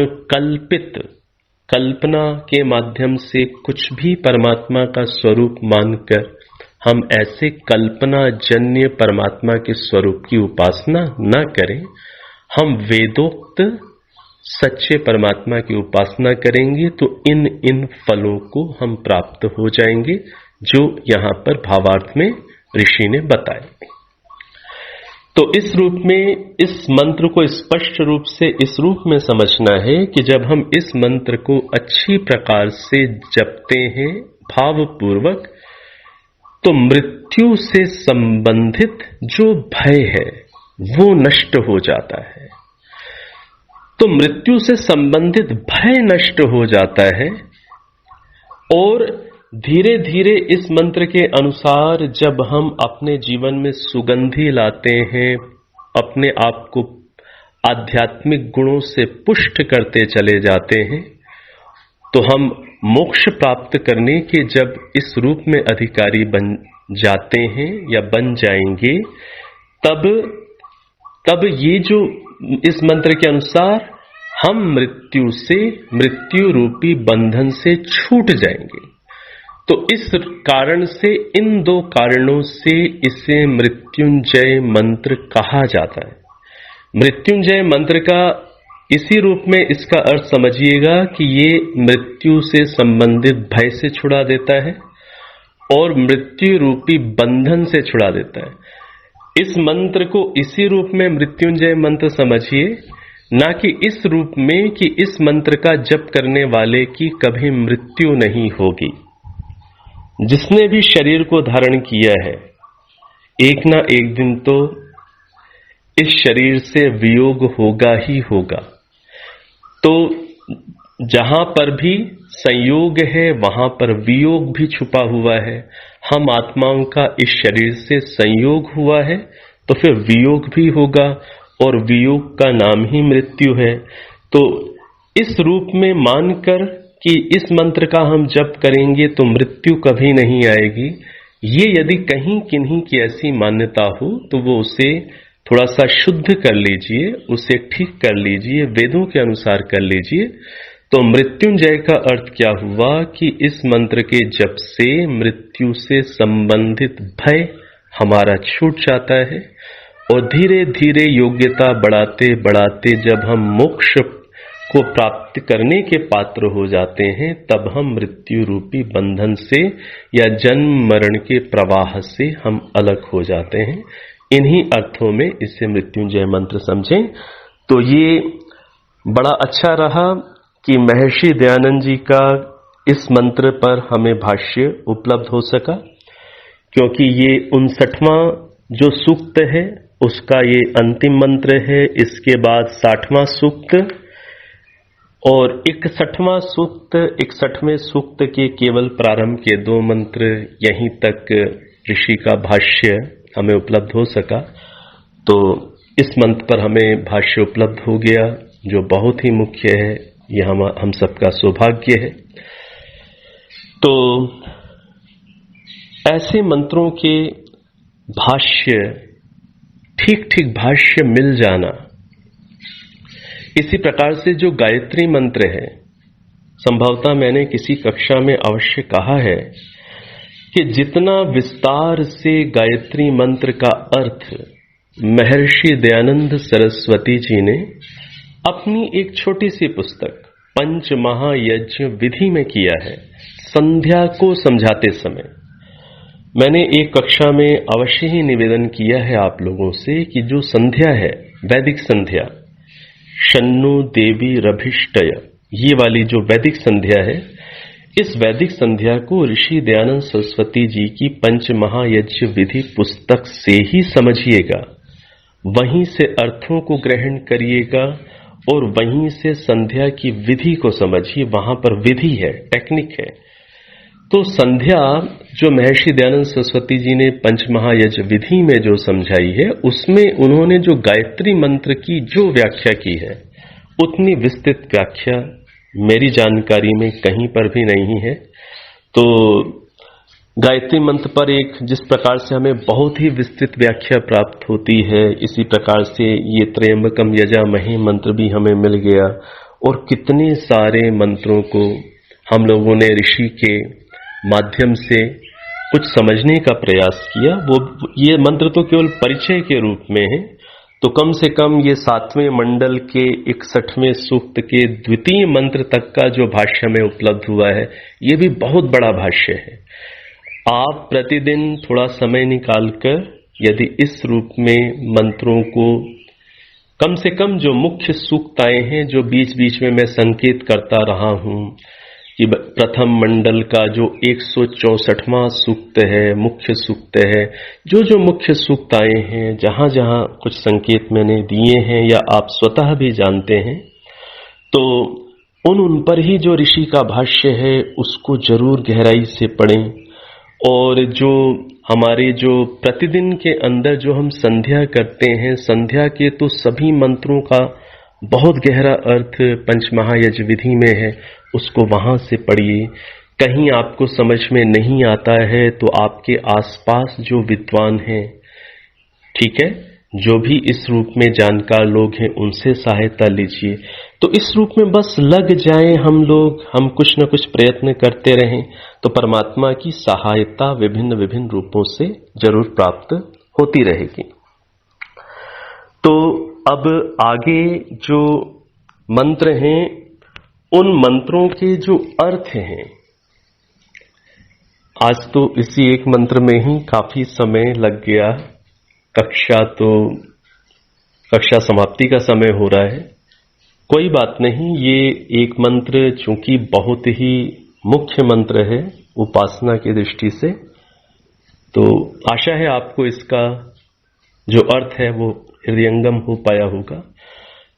कल्पना के माध्यम से कुछ भी परमात्मा का स्वरूप मानकर हम ऐसे कल्पना जन्य परमात्मा के स्वरूप की उपासना न करें। हम वेदोक्त सच्चे परमात्मा की उपासना करेंगे तो इन फलों को हम प्राप्त हो जाएंगे, जो यहां पर भावार्थ में ऋषि ने बताए। तो इस रूप में इस मंत्र को स्पष्ट रूप से इस रूप में समझना है कि जब हम इस मंत्र को अच्छी प्रकार से जपते हैं भावपूर्वक, तो मृत्यु से संबंधित जो भय है वो नष्ट हो जाता है। तो मृत्यु से संबंधित भय नष्ट हो जाता है, और धीरे धीरे इस मंत्र के अनुसार जब हम अपने जीवन में सुगंधि लाते हैं, अपने आप को आध्यात्मिक गुणों से पुष्ट करते चले जाते हैं, तो हम मोक्ष प्राप्त करने के जब इस रूप में अधिकारी बन जाते हैं या बन जाएंगे, तब ये जो इस मंत्र के अनुसार हम मृत्यु रूपी बंधन से छूट जाएंगे। तो इस कारण से, इन दो कारणों से इसे मृत्युंजय मंत्र कहा जाता है। मृत्युंजय मंत्र का इसी रूप में इसका अर्थ समझिएगा कि ये मृत्यु से संबंधित भय से छुड़ा देता है और मृत्यु रूपी बंधन से छुड़ा देता है। इस मंत्र को इसी रूप में मृत्युंजय मंत्र समझिए, ना कि इस रूप में कि इस मंत्र का जप करने वाले की कभी मृत्यु नहीं होगी। जिसने भी शरीर को धारण किया है, एक ना एक दिन तो इस शरीर से वियोग होगा ही होगा। तो जहां पर भी संयोग है वहां पर वियोग भी छुपा हुआ है। हम आत्माओं का इस शरीर से संयोग हुआ है तो फिर वियोग भी होगा, और वियोग का नाम ही मृत्यु है। तो इस रूप में मानकर कि इस मंत्र का हम जप करेंगे तो मृत्यु कभी नहीं आएगी, ये यदि कहीं किन्हीं की ऐसी मान्यता हो तो वो उसे थोड़ा सा शुद्ध कर लीजिए, उसे ठीक कर लीजिए, वेदों के अनुसार कर लीजिए। तो मृत्युंजय का अर्थ क्या हुआ कि इस मंत्र के जप से मृत्यु से संबंधित भय हमारा छूट जाता है, और धीरे धीरे योग्यता बढ़ाते बढ़ाते जब हम मोक्ष को प्राप्त करने के पात्र हो जाते हैं, तब हम मृत्यु रूपी बंधन से या जन्म मरण के प्रवाह से हम अलग हो जाते हैं। इन्हीं अर्थों में इसे मृत्युंजय मंत्र समझें। तो ये बड़ा अच्छा रहा कि महर्षि दयानंद जी का इस मंत्र पर हमें भाष्य उपलब्ध हो सका, क्योंकि ये 59वां जो सूक्त है उसका ये अंतिम मंत्र है। इसके बाद 60वां सूक्त और 61वां सूक्त, 61वें सूक्त के केवल प्रारंभ के 2 मंत्र, यहीं तक ऋषि का भाष्य हमें उपलब्ध हो सका। तो इस मंत्र पर हमें भाष्य उपलब्ध हो गया, जो बहुत ही मुख्य है। यह हम सबका सौभाग्य है। तो ऐसे मंत्रों के भाष्य, ठीक ठीक भाष्य मिल जाना, इसी प्रकार से जो गायत्री मंत्र है, संभवतः मैंने किसी कक्षा में अवश्य कहा है कि जितना विस्तार से गायत्री मंत्र का अर्थ महर्षि दयानंद सरस्वती जी ने अपनी एक छोटी सी पुस्तक पंच महायज्ञ विधि में किया है, संध्या को समझाते समय। मैंने एक कक्षा में अवश्य ही निवेदन किया है आप लोगों से कि जो संध्या है, वैदिक संध्या, शन्नु देवी रभिष्टय, ये वाली जो वैदिक संध्या है, इस वैदिक संध्या को ऋषि दयानंद सरस्वती जी की पंच महायज्ञ विधि पुस्तक से ही समझिएगा, वहीं से अर्थों को ग्रहण करिएगा और वहीं से संध्या की विधि को समझिए। वहां पर विधि है, टेक्निक है। तो संध्या जो महर्षि दयानंद सरस्वती जी ने पंच महायज्ञ विधि में जो समझाई है, उसमें उन्होंने जो गायत्री मंत्र की जो व्याख्या की है, उतनी विस्तृत व्याख्या मेरी जानकारी में कहीं पर भी नहीं है। तो गायत्री मंत्र पर एक जिस प्रकार से हमें बहुत ही विस्तृत व्याख्या प्राप्त होती है, इसी प्रकार से ये त्र्यंबकम यजामहे मंत्र भी हमें मिल गया। और कितने सारे मंत्रों को हम लोगों ने ऋषि के माध्यम से कुछ समझने का प्रयास किया। वो ये मंत्र तो केवल परिचय के रूप में है, तो कम से कम ये 7वें मंडल के 61वें सूक्त के द्वितीय मंत्र तक का जो भाष्य में उपलब्ध हुआ है, ये भी बहुत बड़ा भाष्य है। आप प्रतिदिन थोड़ा समय निकालकर यदि इस रूप में मंत्रों को, कम से कम जो मुख्य सूक्त आए हैं, जो बीच बीच में मैं संकेत करता रहा हूं कि प्रथम मंडल का जो 164वां सूक्त है, मुख्य सूक्त है, जो मुख्य सूक्त आए हैं, जहां जहां कुछ संकेत मैंने दिए हैं या आप स्वतः भी जानते हैं, तो उन पर ही जो ऋषि का भाष्य है उसको जरूर गहराई से पढ़ें। और जो हमारे जो प्रतिदिन के अंदर जो हम संध्या करते हैं, संध्या के तो सभी मंत्रों का बहुत गहरा अर्थ पंच महायज्ञ विधि में है, उसको वहां से पढ़िए। कहीं आपको समझ में नहीं आता है तो आपके आसपास जो विद्वान हैं, ठीक है, जो भी इस रूप में जानकार लोग हैं उनसे सहायता लीजिए। तो इस रूप में बस लग जाएं हम लोग, हम कुछ न कुछ प्रयत्न करते रहें तो परमात्मा की सहायता विभिन्न विभिन्न रूपों से जरूर प्राप्त होती रहेगी। तो अब आगे जो मंत्र हैं उन मंत्रों के जो अर्थ हैं, आज तो इसी एक मंत्र में ही काफी समय लग गया। कक्षा समाप्ति का समय हो रहा है। कोई बात नहीं, ये एक मंत्र चूंकि बहुत ही मुख्य मंत्र है उपासना की दृष्टि से, तो आशा है आपको इसका जो अर्थ है वो हृदयंगम हो पाया होगा।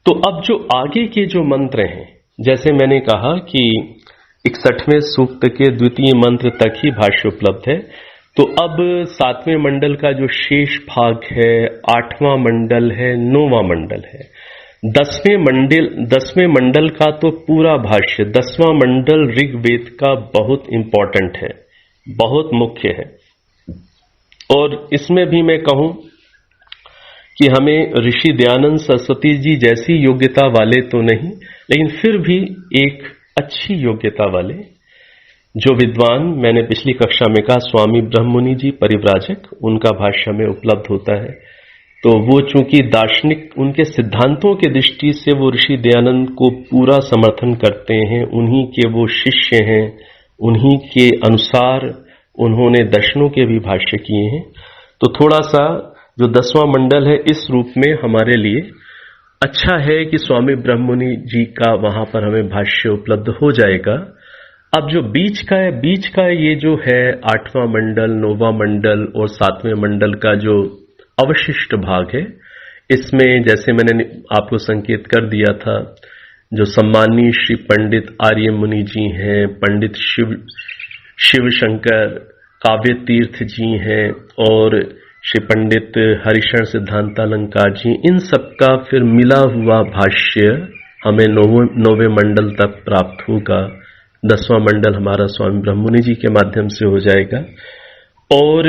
तो अब जो आगे के जो मंत्र हैं, जैसे मैंने कहा कि 61वें सूक्त के द्वितीय मंत्र तक ही भाष्य उपलब्ध है। तो अब 7वें मंडल का जो शेष भाग है, 8वां मंडल है, 9वां मंडल है, 10वें मंडल का तो पूरा भाष्य, 10वां मंडल ऋग्वेद का बहुत इंपॉर्टेंट है, बहुत मुख्य है। और इसमें भी मैं कहूं कि हमें ऋषि दयानंद सरस्वती जी जैसी योग्यता वाले तो नहीं, लेकिन फिर भी एक अच्छी योग्यता वाले जो विद्वान, मैंने पिछली कक्षा में कहा स्वामी ब्रह्ममुनि जी परिव्राजक, उनका भाष्य में उपलब्ध होता है। तो वो चूंकि दार्शनिक, उनके सिद्धांतों के दृष्टि से वो ऋषि दयानंद को पूरा समर्थन करते हैं, उन्हीं के वो शिष्य हैं, उन्हीं के अनुसार उन्होंने दर्शनों के भी भाष्य किए हैं। तो थोड़ा सा जो 10वां मंडल है इस रूप में हमारे लिए अच्छा है कि स्वामी ब्रह्ममुनि जी का वहां पर हमें भाष्य उपलब्ध हो जाएगा। अब जो बीच का ये जो है 8वां मंडल, 9वां मंडल और 7वें मंडल का जो अवशिष्ट भाग है, इसमें जैसे मैंने आपको संकेत कर दिया था, जो सम्मानीय श्री पंडित आर्य मुनि जी हैं, पंडित शिव शंकर काव्य तीर्थ जी हैं और श्री पंडित हरिशरण सिद्धांतालंकार जी, इन सबका फिर मिला हुआ भाष्य हमें 9वें मंडल तक प्राप्त होगा। 10वां मंडल हमारा स्वामी ब्रह्ममुनि जी के माध्यम से हो जाएगा। और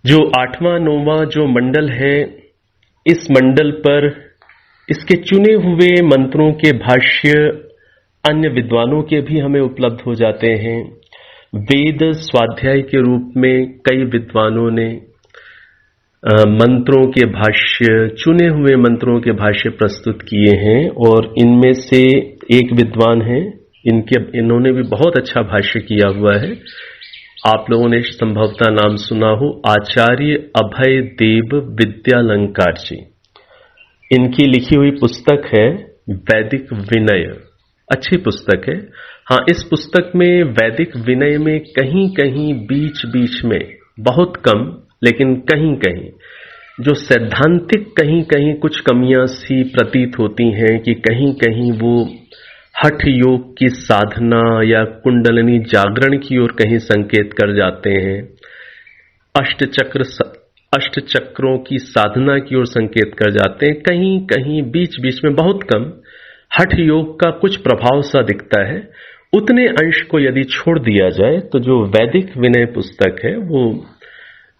जो 8वां 9वां जो मंडल है, इस मंडल पर इसके चुने हुए मंत्रों के भाष्य अन्य विद्वानों के भी हमें उपलब्ध हो जाते हैं। वेद स्वाध्याय के रूप में कई विद्वानों ने मंत्रों के भाष्य, चुने हुए मंत्रों के भाष्य प्रस्तुत किए हैं और इनमें से एक विद्वान हैं, इन्होंने भी बहुत अच्छा भाष्य किया हुआ है। आप लोगों ने संभवतः नाम सुना हो, आचार्य अभय देव विद्यालंकार जी। इनकी लिखी हुई पुस्तक है वैदिक विनय, अच्छी पुस्तक है। हाँ, इस पुस्तक में वैदिक विनय में कहीं कहीं बीच बीच में, बहुत कम लेकिन कहीं कहीं, जो सैद्धांतिक कहीं कहीं कुछ कमियां सी प्रतीत होती हैं कि कहीं कहीं वो हठ योग की साधना या कुंडलिनी जागरण की ओर कहीं संकेत कर जाते हैं, अष्ट चक्रों की साधना की ओर संकेत कर जाते हैं, कहीं कहीं बीच बीच में, बहुत कम हठ योग का कुछ प्रभाव सा दिखता है। उतने अंश को यदि छोड़ दिया जाए तो जो वैदिक विनय पुस्तक है वो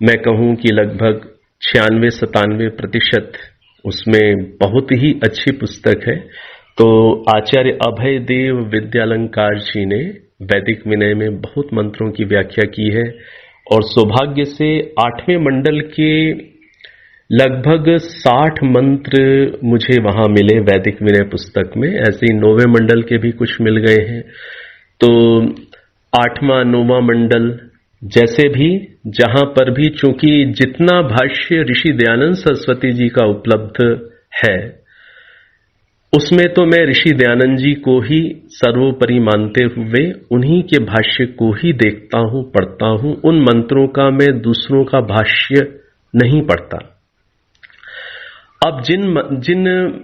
मैं कहूं कि लगभग 96-97% उसमें बहुत ही अच्छी पुस्तक है। तो आचार्य अभय देव विद्यालंकार जी ने वैदिक विनय में बहुत मंत्रों की व्याख्या की है और सौभाग्य से 8वें मंडल के लगभग 60 मंत्र मुझे वहां मिले वैदिक विनय पुस्तक में। ऐसे ही 9वें मंडल के भी कुछ मिल गए हैं। तो 8वां 9वां मंडल जैसे भी, जहां पर भी, चूंकि जितना भाष्य ऋषि दयानंद सरस्वती जी का उपलब्ध है उसमें तो मैं ऋषि दयानंद जी को ही सर्वोपरि मानते हुए उन्हीं के भाष्य को ही देखता हूं, पढ़ता हूं। उन मंत्रों का मैं दूसरों का भाष्य नहीं पढ़ता। अब जिन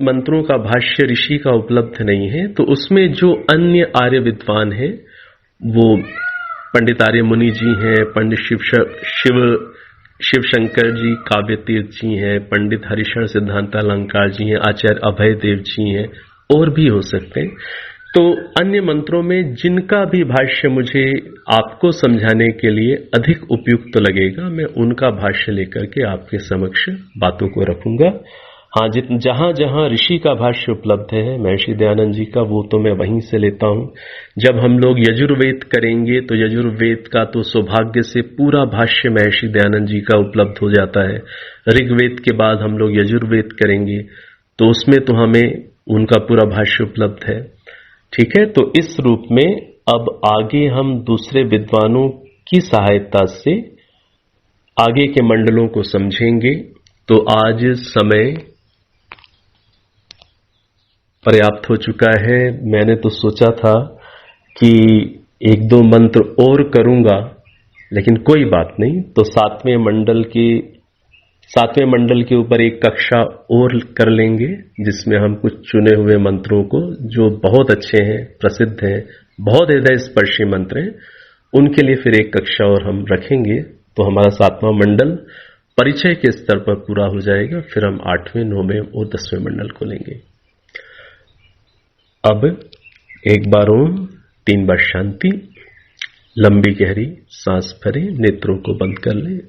मंत्रों का भाष्य ऋषि का उपलब्ध नहीं है, तो उसमें जो अन्य आर्य विद्वान हैं, वो पंडित आर्य मुनि जी हैं, पंडित शिव शंकर जी काव्य तीर्थ जी हैं, पंडित हरिशरण सिद्धांतालंकार जी हैं, आचार्य अभय देव जी हैं, और भी हो सकते हैं। तो अन्य मंत्रों में जिनका भी भाष्य मुझे आपको समझाने के लिए अधिक उपयुक्त लगेगा, मैं उनका भाष्य लेकर के आपके समक्ष बातों को रखूंगा। हाँ, जहां जहां ऋषि का भाष्य उपलब्ध है महर्षि दयानंद जी का, वो तो मैं वहीं से लेता हूं। जब हम लोग यजुर्वेद करेंगे तो यजुर्वेद का तो सौभाग्य से पूरा भाष्य महर्षि दयानंद जी का उपलब्ध हो जाता है। ऋग्वेद के बाद हम लोग यजुर्वेद करेंगे तो उसमें तो हमें उनका पूरा भाष्य उपलब्ध है। ठीक है, तो इस रूप में अब आगे हम दूसरे विद्वानों की सहायता से आगे के मंडलों को समझेंगे। तो आज समय पर्याप्त हो चुका है। मैंने तो सोचा था कि एक दो मंत्र और करूंगा, लेकिन कोई बात नहीं। तो सातवें मंडल के ऊपर एक कक्षा और कर लेंगे, जिसमें हम कुछ चुने हुए मंत्रों को, जो बहुत अच्छे हैं, प्रसिद्ध हैं, बहुत हृदय स्पर्शी मंत्र हैं, उनके लिए फिर एक कक्षा और हम रखेंगे। तो हमारा सातवां मंडल परिचय के स्तर पर पूरा हो जाएगा। फिर हम 8वें, 9वें और 10वें मंडल को लेंगे। अब एक बार ओम, 3 बार शांति, लंबी गहरी सांस भरें, नेत्रों को बंद कर लें।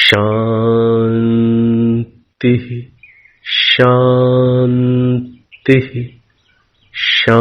शांति शांति शांति।